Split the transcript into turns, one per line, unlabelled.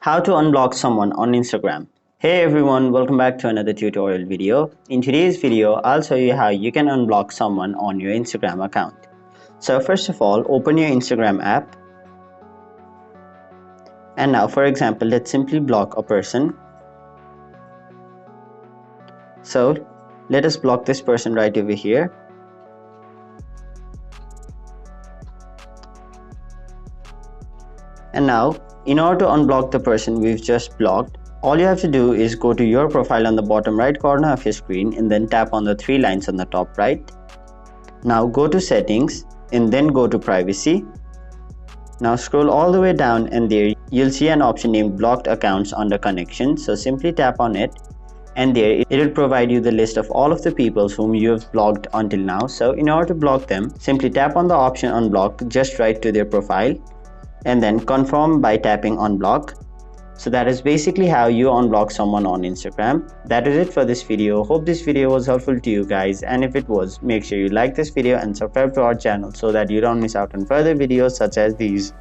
How to unblock someone on Instagram. Hey everyone, welcome back to another tutorial video. In today's video, I'll show you how you can unblock someone on your Instagram account. So first of all, open your Instagram app. And now for example, let's simply block a person. So let us block this person right over here. And now, in order to unblock the person we've just blocked, all you have to do is go to your profile on the bottom right corner of your screen and then tap on the three lines on the top right. Now go to settings and then go to privacy. Now scroll all the way down and there you'll see an option named blocked accounts under connection. So simply tap on it and there it will provide you the list of all of the people whom you have blocked until now. So in order to block them, simply tap on the option unblock just right to their profile and then confirm by tapping unblock. So that is basically how you unblock someone on Instagram. That is it for this video. Hope this video was helpful to you guys, and if it was, make sure you like this video and subscribe to our channel so that you don't miss out on further videos such as these.